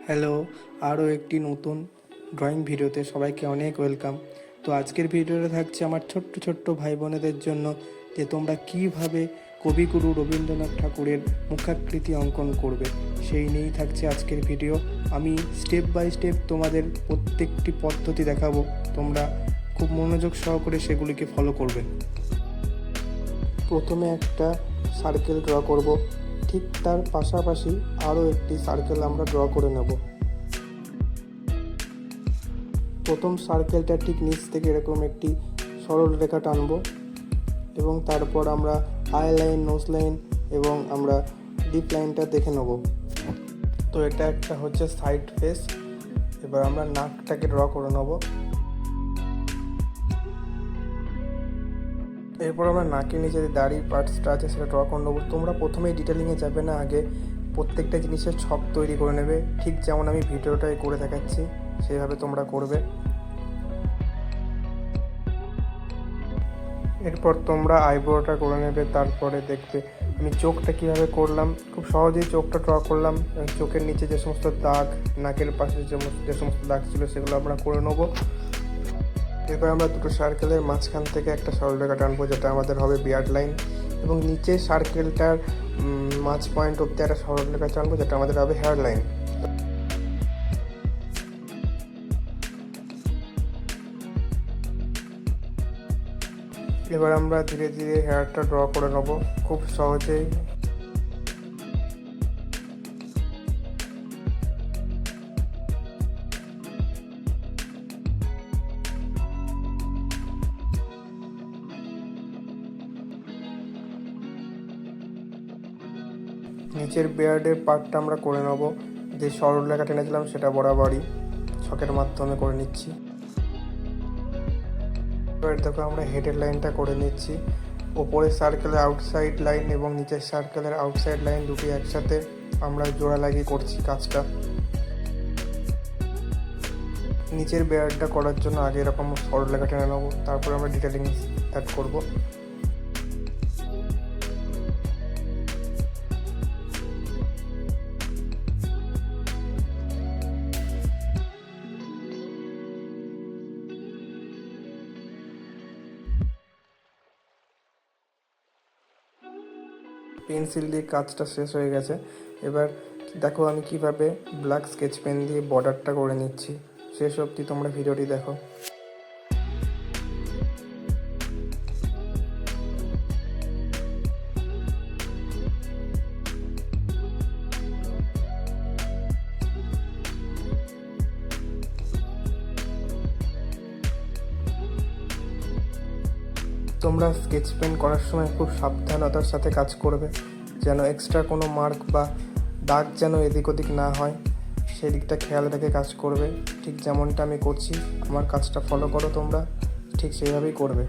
Hello, আরও একটি নতুন ড্রয়িং ভিডিওতে সবাইকে অনেক ওয়েলকাম। তো আজকের ভিডিওটা থাকছে আমার ছোট্ট ছোট্ট ভাই বোনেদের জন্য, যে তোমরা কীভাবে কবিগুরু রবীন্দ্রনাথ ঠাকুরের মুখাকৃতি অঙ্কন করবে, সেই নিয়েই থাকছে আজকের ভিডিও। আমি স্টেপ বাই স্টেপ তোমাদের প্রত্যেকটি পদ্ধতি দেখাবো, তোমরা খুব মনোযোগ সহকারে সেগুলিকে ফলো করবে। প্রথমে একটা সার্কেল ড্র করব, ঠিক তার পাশাপাশি আরও একটি সার্কেল আমরা ড্র করে নেব। প্রথম সার্কেলটা ঠিক নিচ থেকে এরকম একটি সরল রেখা টানব এবং তারপর আমরা আই লাইন, নোজ লাইন এবং আমরা ডিপ লাইনটা দেখে নেব। তো এটা একটা হচ্ছে সাইড ফেস। এবার আমরা নাকটাকে ড্র করে নেব। এরপর আমরা নাকের নিচে যে দাড়ি পার্টসটা আছে সেটা ড্র করে নেবো। তোমরা প্রথমেই ডিটেলিংয়ে যাবে না, আগে প্রত্যেকটা জিনিসের ছক তৈরি করে নেবে, ঠিক যেমন আমি ভিডিওটাই করে দেখাচ্ছি সেইভাবে তোমরা করবে। এরপর তোমরা আইব্রোটা করে নেবে। তারপরে দেখবে আমি চোখটা কীভাবে করলাম, খুব সহজেই চোখটা ড্র করলাম। চোখের নিচে যে সমস্ত দাগ, নাকের পাশে যে সমস্ত দাগ ছিল সেগুলো আমরা করে নেবো। এবার আমরা দুটো সার্কেলের মাঝখান থেকে একটা সরলরেখা টানবো, যেটা আমাদের হবে বিয়ার্ড লাইন, এবং নিচে সার্কেলটার মাঝ পয়েন্ট অব্দি একটা সরলরেখা টানবো, যেটা আমাদের হবে হেয়ার লাইন। এবার আমরা ধীরে ধীরে হেয়ারটা ড্র করে নেবো খুব সহজেই। নিচের বিয়ার্ডের পার্টটা আমরা করে নেব, যে সরলরেখা টেনেছিলাম সেটা বরাবরই ছকের মাধ্যমে করে নিচ্ছি। এবার দেখো আমরা হেডের লাইনটা করে নিচ্ছি। ওপরের সার্কেলের আউটসাইড লাইন এবং নিচের সার্কেলের আউটসাইড লাইন দুটি একসাথে আমরা জোড়া লাগিয়ে করছি কাজটা। নিচের বিয়ার্ডটা করার জন্য আগে এরকম সরলরেখা টেনে নেবো, তারপর আমরা ডিটেলিং অ্যাড করবো। পেন্সিল দিয়ে কাজটা শেষ হয়ে গেছে। এবার দেখো আমি কিভাবে ব্ল্যাক স্কেচ পেন দিয়ে বর্ডারটা করে নিচ্ছি। শেষ অবধি তোমরা ভিডিওটি দেখো। তোমরা স্কেচ পেন করার সময় খুব সাবধানতার সাথে কাজ করবে, যেন এক্সট্রা কোনো মার্ক বা দাগ যেন এদিক ওদিক না হয়, সেই দিকটা খেয়াল রেখে কাজ করবে। ঠিক যেমনটা আমি করছি, আমার কাজটা ফলো করো, তোমরা ঠিক সেইভাবেই করবে।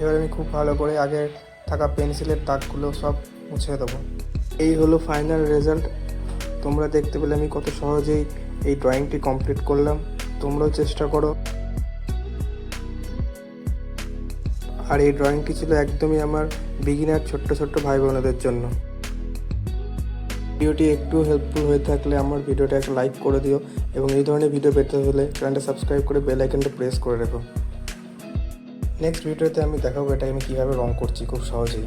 এবার আমি খুব ভালো করে আগে থাকা পেন্সিলের দাগগুলো সব মুছে দেবো। এই হলো ফাইনাল রেজাল্ট। তোমরা দেখতে পেলে আমি কত সহজেই এই ড্রয়িংটি কমপ্লিট করলাম। তোমরাও চেষ্টা করো। আর এই ড্রয়িংটি ছিল একদমই আমার বিগিনার ছোট্ট ছোট্ট ভাই বোনেদের জন্য। ভিডিওটি একটু হেল্পফুল হয়ে থাকলে আমার ভিডিওটা একটা লাইক করে দিও, এবং এই ধরনের ভিডিও পেতে হলে চ্যানেলটা সাবস্ক্রাইব করে বেল আইকনটা প্রেস করে রেখো। নেক্সট ভিডিওতে আমি দেখাবো এটা আমি কীভাবে রং করছি খুব সহজেই।